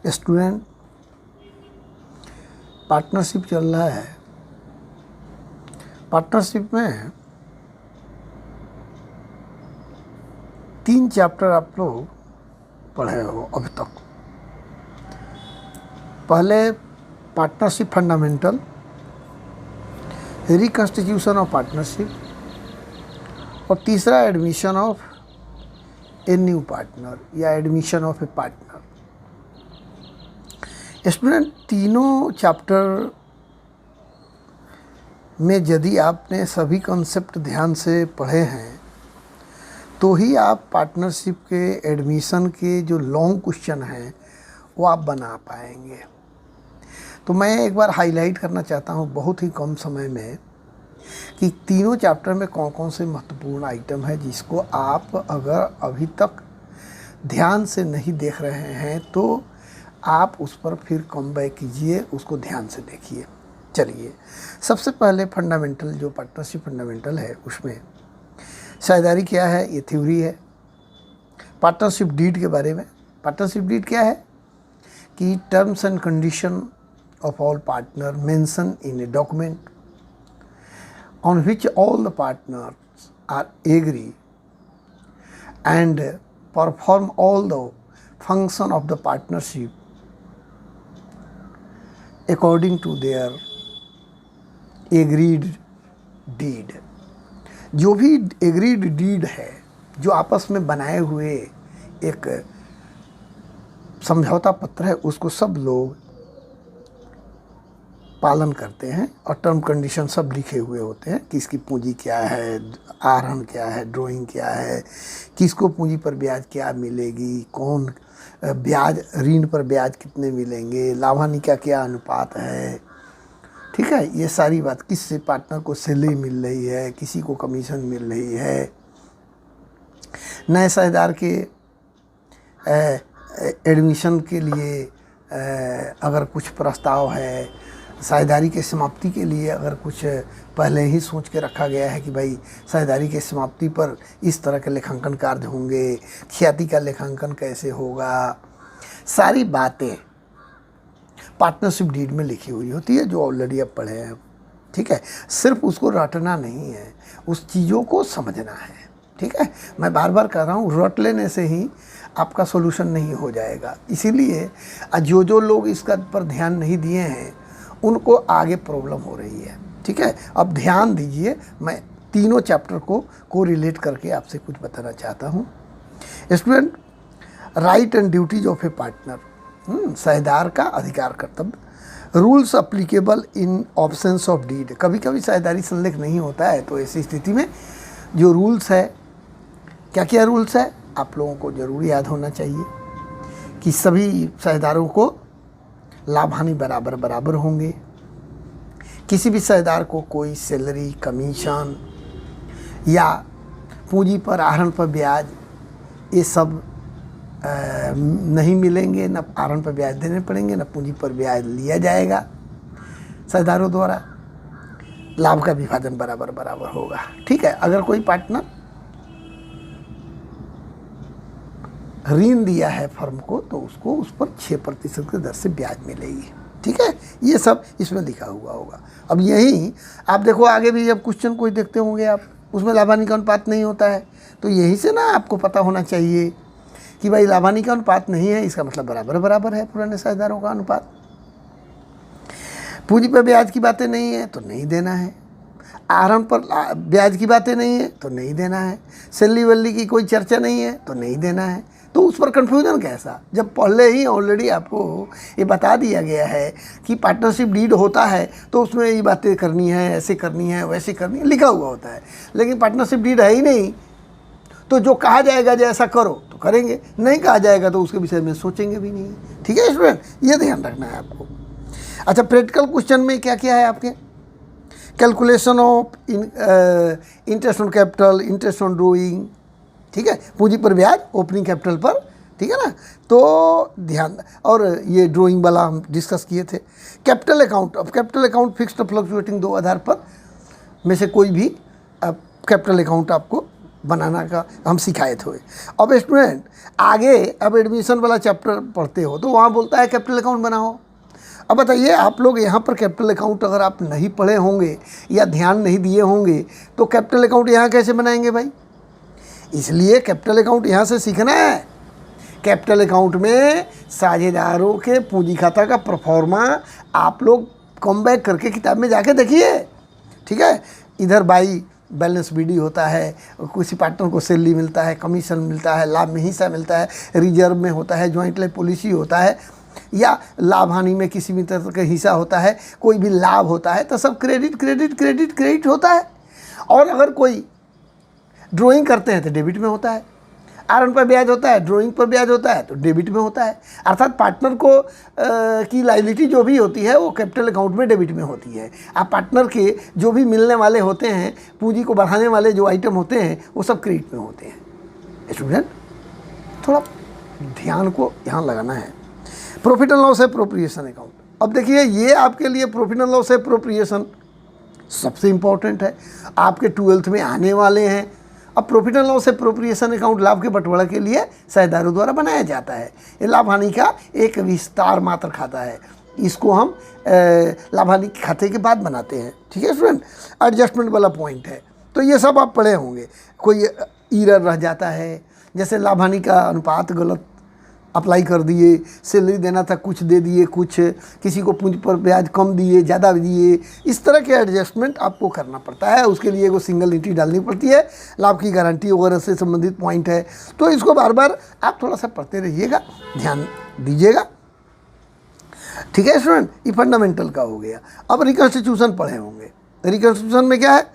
Student, partnership चल रहा है। पार्टनरशिप में 3 चैप्टर आप लोग पढ़े हो अभी तक। पहले partnership fundamental, reconstitution of partnership, और तीसरा admission of a new partner या admission of a partner. Student, तीनों चैप्टर में यदि आपने सभी कॉन्सेप्ट ध्यान से पढ़े हैं तो ही आप पार्टनरशिप के एडमिशन के जो लॉन्ग क्वेश्चन हैं वो आप बना पाएंगे। तो मैं एक बार हाईलाइट करना चाहता हूँ बहुत ही कम समय में कि तीनों चैप्टर में कौन कौन से महत्वपूर्ण आइटम है जिसको आप अगर अभी तक ध्यान से नहीं देख रहे हैं तो आप उस पर फिर कम बैक कीजिए, उसको ध्यान से देखिए। चलिए, सबसे पहले फंडामेंटल जो पार्टनरशिप फंडामेंटल है उसमें साझेदारी क्या है, ये थ्योरी है। पार्टनरशिप डीड के बारे में, पार्टनरशिप डीड क्या है कि terms and condition of all partner mention in a document on which all the partners are agree and perform all the function of the partnership according to their agreed deed। जो भी agreed deed है, जो आपस में बनाए हुए एक समझौता पत्र है, उसको सब लोग पालन करते हैं और टर्म कंडीशन सब लिखे हुए होते हैं कि इसकी पूंजी क्या है, आहरण क्या है, ड्राइंग क्या है, किसको पूंजी पर ब्याज क्या मिलेगी, कौन ब्याज, ऋण पर ब्याज कितने मिलेंगे, लाभानी का क्या अनुपात है, ठीक है। ये सारी बात, किससे पार्टनर को सैलरी मिल रही है, किसी को कमीशन मिल रही है, नए साझेदार के एडमिशन के लिए अगर कुछ प्रस्ताव है, साझेदारी के समाप्ति के लिए अगर कुछ पहले ही सोच के रखा गया है कि भाई साझेदारी के समाप्ति पर इस तरह के लेखांकन कार्य होंगे, ख्याति का लेखांकन कैसे होगा, सारी बातें पार्टनरशिप डीड में लिखी हुई होती है जो ऑलरेडी आप पढ़े हैं, ठीक है। सिर्फ उसको रटना नहीं है, उस चीज़ों को समझना है, ठीक है। मैं बार बार कह रहा हूँ, रट लेने से ही आपका सोल्यूशन नहीं हो जाएगा। इसीलिए जो लोग इसका पर ध्यान नहीं दिए हैं उनको आगे प्रॉब्लम हो रही है, ठीक है। अब ध्यान दीजिए, मैं तीनों चैप्टर को रिलेट करके आपसे कुछ बताना चाहता हूँ। Student, right and duties of a partner, साझेदार का अधिकार कर्तव्य, rules applicable in absence of deed. कभी कभी साझेदारी संलेख नहीं होता है तो ऐसी स्थिति में जो रूल्स है, क्या क्या रूल्स है आप लोगों को ज़रूर याद होना चाहिए कि सभी साझेदारों को लाभ हानि बराबर बराबर होंगे, किसी भी साझेदार को कोई सैलरी, कमीशन या पूंजी पर, आहरण पर ब्याज, ये सब नहीं मिलेंगे, न आहरण पर ब्याज देने पड़ेंगे, न पूंजी पर ब्याज लिया जाएगा साझेदारों द्वारा, लाभ का विभाजन बराबर बराबर होगा, ठीक है। अगर कोई पार्टनर ऋण दिया है फर्म को तो उसको उस पर 6% की दर से ब्याज मिलेगी, ठीक है। ये सब इसमें लिखा हुआ होगा। अब यही आप देखो, आगे भी जब क्वेश्चन कोई देखते होंगे आप, उसमें लाभानी का अनुपात नहीं होता है तो यहीं से ना आपको पता होना चाहिए कि भाई लाभानी का अनुपात नहीं है, इसका मतलब बराबर बराबर है पुराने साझेदारों का अनुपात। पूंजी पर ब्याज की बातें नहीं है तो नहीं देना है, आहरण पर ब्याज की बातें नहीं है तो नहीं देना है, सैलरी वैलरी की कोई चर्चा नहीं है तो नहीं देना है। तो उस पर कन्फ्यूजन कैसा, जब पहले ही ऑलरेडी आपको ये बता दिया गया है कि पार्टनरशिप डीड होता है तो उसमें ये बातें करनी है, ऐसे करनी है, वैसे करनी है, लिखा हुआ होता है। लेकिन पार्टनरशिप डीड है ही नहीं तो जो कहा जाएगा जैसा करो तो करेंगे, नहीं कहा जाएगा तो उसके विषय में सोचेंगे भी नहीं, ठीक है स्टूडेंट, ये ध्यान रखना है आपको। अच्छा, प्रैक्टिकल क्वेश्चन में क्या क्या है आपके, calculation of interest on capital, interest on drawing, ठीक है, पूंजी पर ब्याज, ओपनिंग कैपिटल पर, ठीक है ना, तो ध्यान। और ये ड्राइंग वाला हम डिस्कस किए थे। कैपिटल अकाउंट, अब कैपिटल अकाउंट फिक्स्ड फ्लक्चुएटिंग 2 आधार पर में से कोई भी कैपिटल अकाउंट आपको बनाना का हम शिकायत हुए। अब स्टूडेंट आगे अब एडमिशन वाला चैप्टर पढ़ते हो तो वहाँ बोलता है कैपिटल अकाउंट बनाओ। अब बताइए आप लोग यहाँ पर कैपिटल अकाउंट अगर आप नहीं पढ़े होंगे या ध्यान नहीं दिए होंगे तो कैपिटल अकाउंट यहाँ कैसे बनाएंगे भाई? इसलिए कैपिटल अकाउंट यहाँ से सीखना है। कैपिटल अकाउंट में साझेदारों के पूंजी खाता का परफॉर्मा आप लोग कम बैक करके किताब में जाके देखिए, ठीक है। इधर बाई बैलेंस बीडी होता है, किसी पार्टनर को सैलरी मिलता है, कमीशन मिलता है, लाभ में हिस्सा मिलता है, रिजर्व में होता है, जॉइंट लाइफ पॉलिसी होता है, या लाभ हानि में किसी भी तरह का हिस्सा होता है, कोई भी लाभ होता है तो सब क्रेडिट क्रेडिट क्रेडिट क्रेडिट होता है। और अगर कोई ड्राइंग करते हैं तो डेबिट में होता है, आरएन पर ब्याज होता है, ड्राइंग पर ब्याज होता है तो डेबिट में होता है। अर्थात पार्टनर को की लायबिलिटी जो भी होती है वो कैपिटल अकाउंट में डेबिट में होती है। आप पार्टनर के जो भी मिलने वाले होते हैं, पूंजी को बढ़ाने वाले जो आइटम होते हैं वो सब क्रेडिट में होते हैं। स्टूडेंट थोड़ा ध्यान को यहाँ लगाना है। Profit and loss appropriation account, अब देखिए ये आपके लिए प्रॉफिट एंड लॉस एप्रोप्रिएशन सबसे इम्पोर्टेंट है, आपके 12th में आने वाले हैं। अब profit and loss appropriation account लाभ के बंटवारा के लिए साझेदारों द्वारा बनाया जाता है। ये लाभ हानि का एक विस्तार मात्र खाता है, इसको हम लाभ हानि खाते के बाद बनाते हैं, ठीक है स्टूडेंट। एडजस्टमेंट वाला पॉइंट है, तो ये सब आप पढ़े होंगे। कोई एरर रह जाता है, जैसे लाभ हानि का अनुपात गलत अप्लाई कर दिए, सैलरी देना था कुछ दे दिए, कुछ किसी को पूंजी पर ब्याज कम दिए, ज़्यादा दिए, इस तरह के एडजस्टमेंट आपको करना पड़ता है। उसके लिए वो सिंगल एंट्री डालनी पड़ती है, लाभ की गारंटी वगैरह से संबंधित पॉइंट है। तो इसको बार बार आप थोड़ा सा पढ़ते रहिएगा, ध्यान दीजिएगा, ठीक है स्टूडेंट। ये फंडामेंटल का हो गया। अब रिकन्स्टिट्यूशन पढ़े होंगे। रिकन्स्टिट्यूशन में क्या है?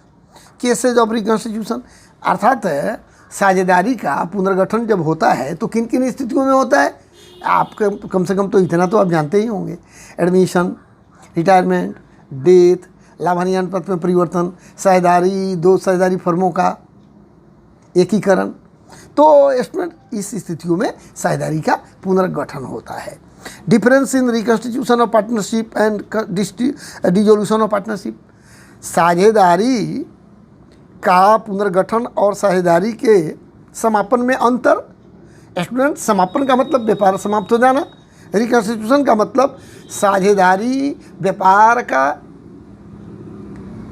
केसेज ऑफ रिकन्स्टिट्यूशन, अर्थात साझेदारी का पुनर्गठन जब होता है तो किन किन स्थितियों में होता है, आपके कम से कम तो इतना तो आप जानते ही होंगे। एडमिशन, रिटायरमेंट, डेथ, लाभ हानि अनुपात में परिवर्तन, साझेदारी, दो साझेदारी फर्मों का एकीकरण। तो स्टूडेंट इस स्थितियों में साझेदारी का पुनर्गठन होता है। Difference in reconstitution of partnership and dissolution of partnership, साझेदारी का पुनर्गठन और साझेदारी के समापन में अंतर। स्टूडेंट समापन का मतलब व्यापार समाप्त हो जाना, रिकन्स्टिट्यूशन का मतलब साझेदारी व्यापार का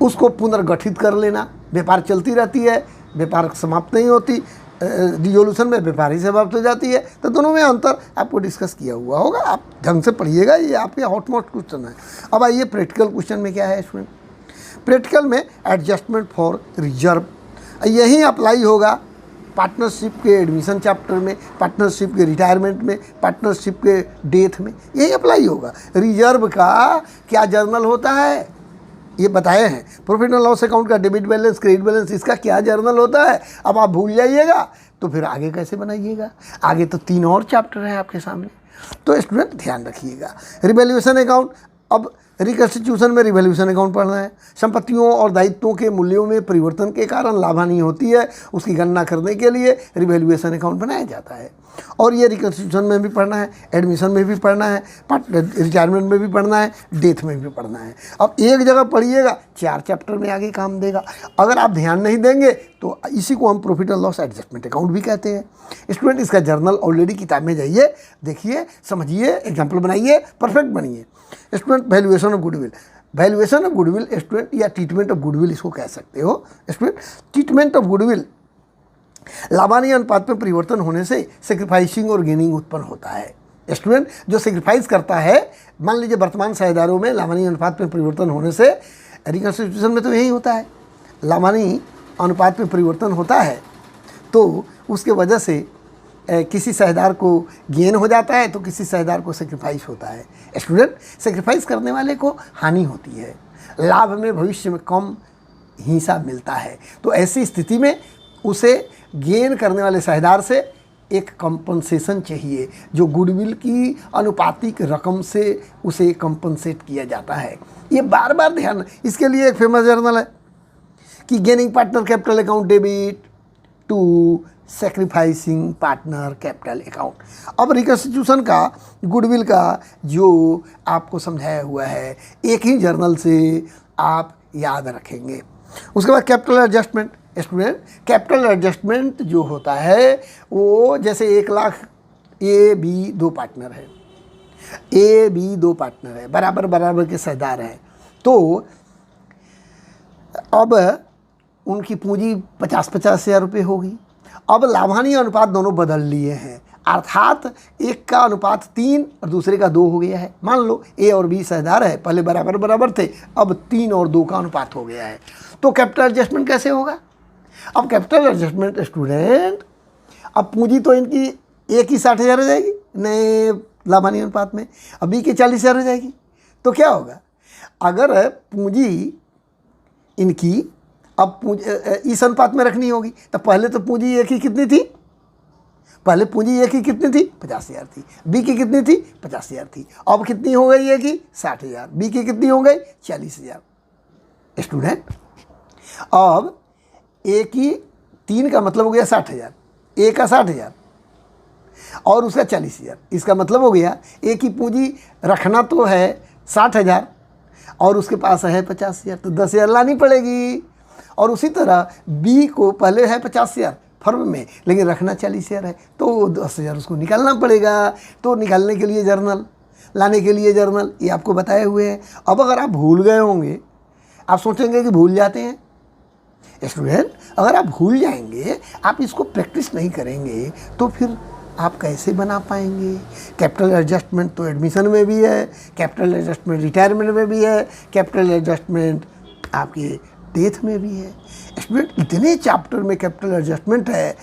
उसको पुनर्गठित कर लेना। व्यापार चलती रहती है, व्यापार समाप्त नहीं होती, डिसोल्यूशन में व्यापार ही समाप्त हो जाती है। तो दोनों में अंतर आपको डिस्कस किया हुआ होगा, आप ढंग से पढ़िएगा, ये आपके हॉट मोस्ट क्वेश्चन है। अब आइए प्रैक्टिकल क्वेश्चन में क्या है स्टूडेंट। प्रैक्टिकल में एडजस्टमेंट फॉर रिजर्व, यही अप्लाई होगा पार्टनरशिप के एडमिशन चैप्टर में, पार्टनरशिप के रिटायरमेंट में, पार्टनरशिप के डेथ में, यही अप्लाई होगा। रिजर्व का क्या जर्नल होता है ये बताए हैं। प्रॉफिट एंड लॉस अकाउंट का डेबिट बैलेंस, क्रेडिट बैलेंस, इसका क्या जर्नल होता है अब आप भूल जाइएगा तो फिर आगे कैसे बनाइएगा। आगे तो 3 और चैप्टर है आपके सामने, तो स्टूडेंट ध्यान रखिएगा। रिवैल्यूएशन अकाउंट, अब रिकन्स्टिट्यूशन में रिवैल्यूएशन अकाउंट पढ़ना है। संपत्तियों और दायित्वों के मूल्यों में परिवर्तन के कारण लाभ हानि होती है, उसकी गणना करने के लिए रिवैल्यूएशन अकाउंट बनाया जाता है। और ये रिकन्स्टिट्यूशन में भी पढ़ना है, एडमिशन में भी पढ़ना है, रिटायरमेंट में भी पढ़ना है, डेथ में भी पढ़ना है। अब एक जगह पढ़िएगा 4 चैप्टर में आगे काम देगा। अगर आप ध्यान नहीं देंगे तो इसी को हम profit and loss adjustment account भी कहते हैं। स्टूडेंट इसका जर्नल ऑलरेडी किताब में जाइए, देखिए, समझिए, एग्जाम्पल बनाइए, परफेक्ट बनिए। Student valuation of goodwill, valuation of goodwill student या ट्रीटमेंट ऑफ गुडविल इसको कह सकते हो। स्टूडेंट ट्रीटमेंट ऑफ गुडविल, लाभ हानि अनुपात में परिवर्तन होने से सेक्रीफाइसिंग और गेनिंग उत्पन्न होता है। स्टूडेंट जो सेक्रीफाइस करता है, मान लीजिए वर्तमान साझेदारों में लाभ हानि अनुपात में परिवर्तन होने से, रिकन्स्टिट्यूशन में तो यही होता है, लाभ हानि अनुपात में परिवर्तन होता है तो उसके वजह से किसी साझेदार को गेन हो जाता है तो किसी साझेदार को सेक्रीफाइस होता है। स्टूडेंट सेक्रीफाइस करने वाले को हानि होती है, लाभ में भविष्य में कम हिस्सा मिलता है, तो ऐसी स्थिति में उसे गेन करने वाले साझेदार से एक कंपनसेशन चाहिए, जो गुडविल की अनुपातिक रकम से उसे कंपनसेट किया जाता है। ये बार बार ध्यान, इसके लिए एक फेमस जर्नल है कि gaining partner capital account debit to sacrificing partner capital account. अब रिकन्स्टिट्यूशन का, गुडविल का जो आपको समझाया हुआ है, एक ही जर्नल से आप याद रखेंगे। उसके बाद capital adjustment, student capital adjustment जो होता है वो जैसे 1 लाख ए बी दो पार्टनर है, ए बी दो पार्टनर है, बराबर बराबर के साझेदार हैं, तो अब उनकी पूंजी 50-50 हज़ार रुपये होगी। अब लाभानी अनुपात दोनों बदल लिए हैं, अर्थात एक का अनुपात 3 और दूसरे का 2 हो गया है। मान लो ए और बी साझेदार है, पहले बराबर बराबर थे, अब 3 और 2 का अनुपात हो गया है। तो कैपिटल एडजस्टमेंट कैसे होगा? अब कैपिटल एडजस्टमेंट स्टूडेंट, अब पूंजी तो इनकी ए की 60,000 हो जाएगी नए लाभानी अनुपात में, अब बी की 40,000 हो जाएगी। तो क्या होगा, अगर पूंजी इनकी अब इस अनुपात में रखनी होगी तो पहले तो पूंजी ए की कितनी थी, पहले पूंजी ए की कितनी थी 50,000 थी, बी की कितनी थी 50,000 थी, अब कितनी हो गई ए की 60,000, बी की कितनी हो गई 40,000। स्टूडेंट अब ए की 3 का मतलब हो गया 60,000, ए का 60,000 और उसका 40,000, इसका मतलब हो गया ए की पूंजी रखना तो है 60,000 और उसके पास है 50,000, तो 10,000 लानी पड़ेगी। और उसी तरह बी को पहले है 50,000 फर्म में, लेकिन रखना 40,000 है, तो 10,000 उसको निकालना पड़ेगा। तो निकालने के लिए जर्नल, लाने के लिए जर्नल, ये आपको बताए हुए हैं। अब अगर आप भूल गए होंगे, आप सोचेंगे कि भूल जाते हैं स्टूडेंट, अगर आप भूल जाएंगे, आप इसको प्रैक्टिस नहीं करेंगे, तो फिर आप कैसे बना पाएंगे? कैपिटल एडजस्टमेंट तो एडमिशन में भी है, कैपिटल एडजस्टमेंट रिटायरमेंट में भी है, कैपिटल एडजस्टमेंट आपके डेथ में भी है। स्टूडेंट इतने चैप्टर में कैपिटल एडजस्टमेंट है।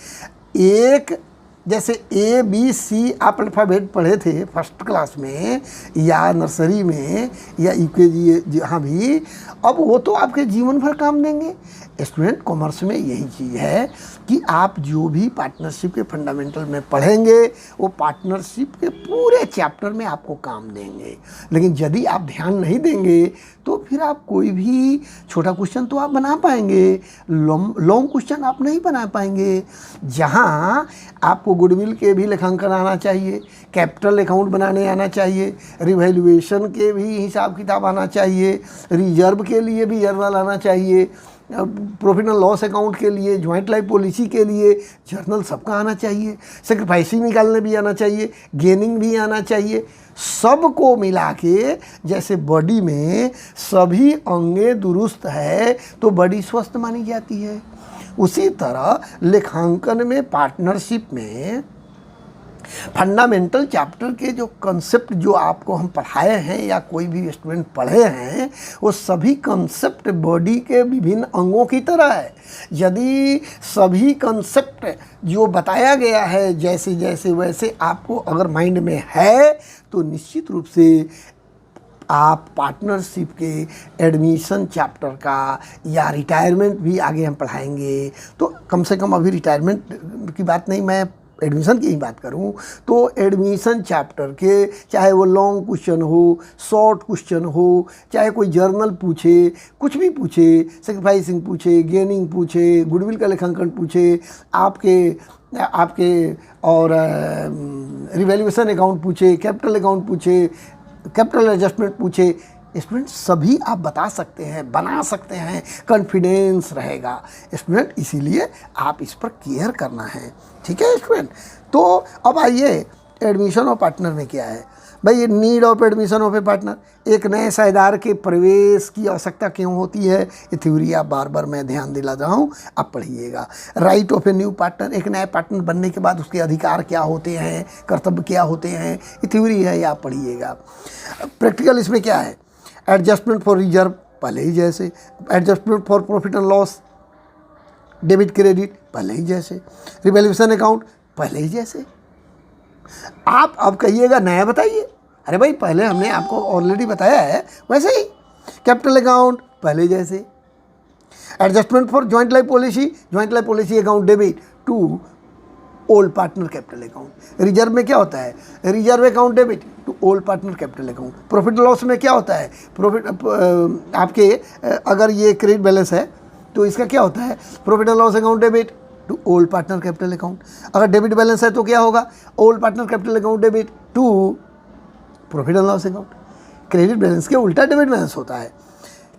एक जैसे ए बी सी आप अल्फ़ाबेट पढ़े थे फर्स्ट क्लास में या नर्सरी में या यूकेजी जहाँ भी, अब वो तो आपके जीवन भर काम देंगे। स्टूडेंट कॉमर्स में यही चीज़ है कि आप जो भी पार्टनरशिप के फंडामेंटल में पढ़ेंगे वो पार्टनरशिप के पूरे चैप्टर में आपको काम देंगे। लेकिन यदि आप ध्यान नहीं देंगे तो फिर आप कोई भी छोटा क्वेश्चन तो आप बना पाएंगे, लॉन्ग क्वेश्चन आप नहीं बना पाएंगे। जहाँ आपको गुडविल के भी लेखांकन आना चाहिए, कैपिटल अकाउंट बनाने आना चाहिए, रिवैल्यूएशन के भी हिसाब किताब आना चाहिए, रिजर्व के लिए भी जर्नल आना चाहिए, प्रॉफिट एंड लॉस अकाउंट के लिए, जॉइंट लाइफ पॉलिसी के लिए जर्नल सबका आना चाहिए, सेक्रीफाइसिंग निकालने भी आना चाहिए, गेनिंग भी आना चाहिए। सबको मिला के जैसे बॉडी में सभी अंगे दुरुस्त है तो बॉडी स्वस्थ मानी जाती है, उसी तरह लेखांकन में पार्टनरशिप में फंडामेंटल चैप्टर के जो कंसेप्ट जो आपको हम पढ़ाए हैं या कोई भी स्टूडेंट पढ़े हैं, वो सभी कंसेप्ट बॉडी के विभिन्न अंगों की तरह है। यदि सभी कंसेप्ट जो बताया गया है जैसे जैसे वैसे आपको अगर माइंड में है तो निश्चित रूप से आप पार्टनरशिप के एडमिशन चैप्टर का या रिटायरमेंट भी आगे हम पढ़ाएंगे। तो कम से कम अभी रिटायरमेंट की बात नहीं, मैं एडमिशन की ही बात करूं तो एडमिशन चैप्टर के, चाहे वो लॉन्ग क्वेश्चन हो, शॉर्ट क्वेश्चन हो, चाहे कोई जर्नल पूछे, कुछ भी पूछे, सेक्रीफाइसिंग पूछे, गेनिंग पूछे, गुडविल का लेखांकन पूछे, आपके और रिवैल्यूएशन अकाउंट पूछे, कैपिटल अकाउंट पूछे, कैपिटल एडजस्टमेंट पूछे, स्टूडेंट सभी आप बता सकते हैं, बना सकते हैं, कॉन्फिडेंस रहेगा स्टूडेंट। इसीलिए आप इस पर केयर करना है, ठीक है स्टूडेंट। तो अब आइए एडमिशन ऑफ पार्टनर में क्या है भाई, ये need of admission of a partner, एक नए साझेदार के प्रवेश की आवश्यकता क्यों होती है, ये थ्योरी आप बार बार मैं ध्यान दिला रहा हूँ, आप पढ़िएगा। Right of a new partner, एक नए पार्टनर बनने के बाद उसके अधिकार क्या होते हैं, कर्तव्य क्या होते हैं, ये थ्योरी है, ये आप पढ़िएगा। प्रैक्टिकल इसमें क्या है, एडजस्टमेंट फॉर रिजर्व पहले ही जैसे, adjustment for profit and loss, debit credit पहले ही जैसे, रिवैल्यूएशन अकाउंट पहले ही जैसे। आप अब कहिएगा नया बताइए, अरे भाई पहले हमने आपको ऑलरेडी बताया है वैसे ही। कैपिटल अकाउंट पहले जैसे, adjustment for joint life policy account debit to old partner capital account. Reserve में क्या होता है, reserve account debit to old partner capital account. Profit loss में क्या होता है, प्रॉफिट आपके अगर ये क्रेडिट बैलेंस है तो इसका क्या होता है, profit and loss account debit to old partner capital account. अगर डेबिट बैलेंस है तो क्या होगा, old partner capital account debit to profit and loss account. Credit balance के उल्टा डेबिट बैलेंस होता है।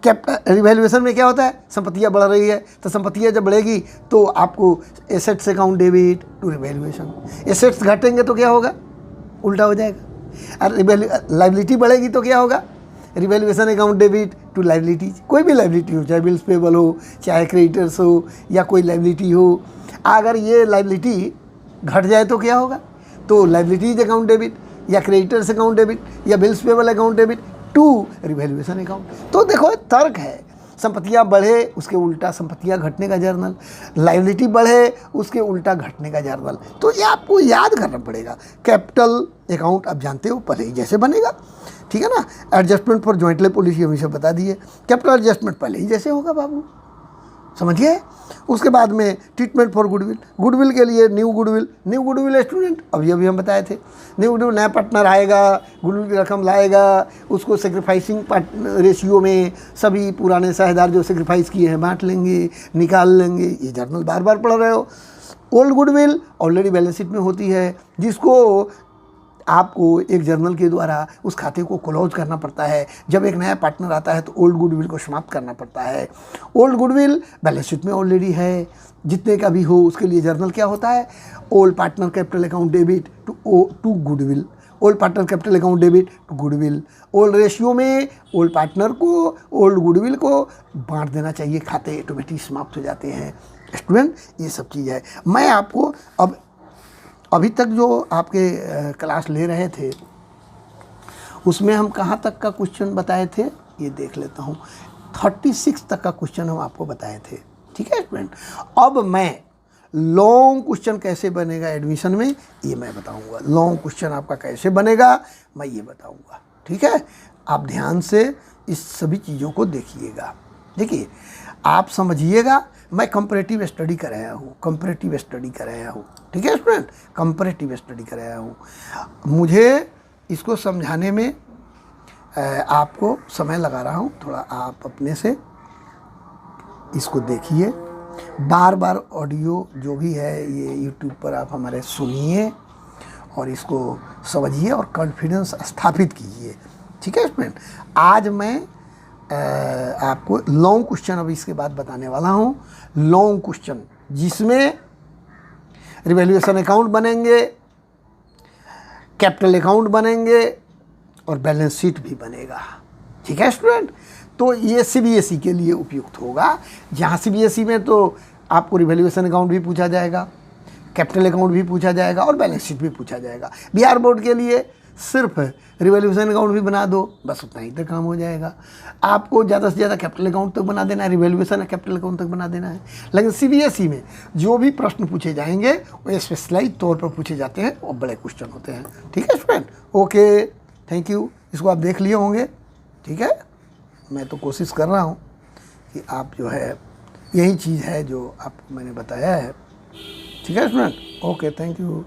कैपिटल रिवैल्यूएशन में क्या होता है, संपत्तियाँ बढ़ रही है, तो संपत्तियाँ जब बढ़ेगी तो आपको assets account debit to revaluation, assets घटेंगे तो क्या होगा, उल्टा हो जाएगा। और लाइबिलिटी बढ़ेगी तो क्या होगा, revaluation account debit to liabilities. कोई भी लाइबिलिटी हो, चाहे बिल्स पेबल हो, चाहे क्रेडिटर्स हो, या कोई लाइबिलिटी हो, अगर ये लाइबिलिटी घट जाए तो क्या होगा, तो लाइबिलिटीज अकाउंट डेबिट या क्रेडिटर्स अकाउंट डेबिट या bills payable account debit to revaluation account. तो देखो तर्क है, संपत्तियाँ बढ़े उसके उल्टा संपत्तियाँ घटने का जर्नल, लाइबिलिटी बढ़े उसके उल्टा घटने का जर्नल। तो ये आपको याद करना पड़ेगा। कैपिटल अकाउंट आप जानते हो पहले ही जैसे बनेगा, ठीक है ना। एडजस्टमेंट फॉर जॉइंट पॉलिसी हमेशा बता दिए, कैपिटल एडजस्टमेंट पहले ही जैसे होगा बाबू, समझिए। उसके बाद में ट्रीटमेंट फॉर गुडविल, गुडविल के लिए न्यू गुडविल स्टूडेंट अभी हम बताए थे। न्यू गुडविल नया पार्टनर आएगा, गुडविल की रकम लाएगा, उसको सेक्रीफाइसिंग रेशियो में सभी पुराने साझेदार जो सेक्रीफाइस किए हैं बांट लेंगे, निकाल लेंगे। ये जर्नल बार बार पढ़ रहे हो। Old goodwill already balance sheet में होती है, जिसको आपको एक जर्नल के द्वारा उस खाते को क्लोज करना पड़ता है। जब एक नया पार्टनर आता है तो ओल्ड गुडविल को समाप्त करना पड़ता है। ओल्ड गुडविल बैलेंस शीट में ऑलरेडी है, जितने का भी हो उसके लिए जर्नल क्या होता है, old partner capital account debit to goodwill, old partner capital account debit to goodwill. Old ratio में ओल्ड पार्टनर को ओल्ड गुडविल को बांट देना चाहिए, खाते ऑटोमेटिक समाप्त हो जाते हैं। स्टूडेंट ये सब चीज़ है। मैं आपको अभी तक जो आपके क्लास ले रहे थे उसमें हम कहाँ तक का क्वेश्चन बताए थे, ये देख लेता हूँ। 36 तक का क्वेश्चन हम आपको बताए थे, ठीक है स्टूडेंट। अब मैं लॉन्ग क्वेश्चन कैसे बनेगा एडमिशन में ये मैं बताऊँगा। लॉन्ग क्वेश्चन आपका कैसे बनेगा मैं ये बताऊँगा, ठीक है। आप ध्यान से इस सभी चीज़ों को देखिएगा। देखिए आप समझिएगा, मैं कंपैरेटिव स्टडी कराया हूँ, ठीक है स्टूडेंट, कंपैरेटिव स्टडी कराया हूँ। मुझे इसको समझाने में आपको समय लगा रहा हूँ थोड़ा। आप अपने से इसको देखिए, बार बार ऑडियो जो भी है ये यूट्यूब पर आप हमारे सुनिए और इसको समझिए और कॉन्फिडेंस स्थापित कीजिए, ठीक है स्टूडेंट। आज मैं आपको लॉन्ग क्वेश्चन अब इसके बाद बताने वाला हूँ। लॉन्ग क्वेश्चन जिसमें रिवैल्यूएशन अकाउंट बनेंगे, कैपिटल अकाउंट बनेंगे और बैलेंस शीट भी बनेगा, ठीक है स्टूडेंट। तो ये सीबीएसई के लिए उपयुक्त होगा, जहाँ सीबीएसई में तो आपको रिवैल्यूएशन अकाउंट भी पूछा जाएगा, कैपिटल अकाउंट भी पूछा जाएगा और बैलेंस शीट भी पूछा जाएगा। बिहार बोर्ड के लिए सिर्फ रिवैल्यूएशन अकाउंट भी बना दो, बस उतना ही तक काम हो जाएगा। आपको ज़्यादा से ज़्यादा कैपिटल अकाउंट तक बना देना है, रिवैल्यूएशन कैपिटल अकाउंट तक बना देना है। लेकिन सीबीएसई में जो भी प्रश्न पूछे जाएंगे वो स्पेशलाइज तौर पर पूछे जाते हैं और बड़े क्वेश्चन होते हैं, ठीक है स्टूडेंट। Okay, thank you. इसको आप देख लिए होंगे, ठीक है। मैं तो कोशिश कर रहा हूँ कि आप जो है यही चीज़ है जो आपको मैंने बताया है, ठीक है स्टूडेंट। Okay, thank you.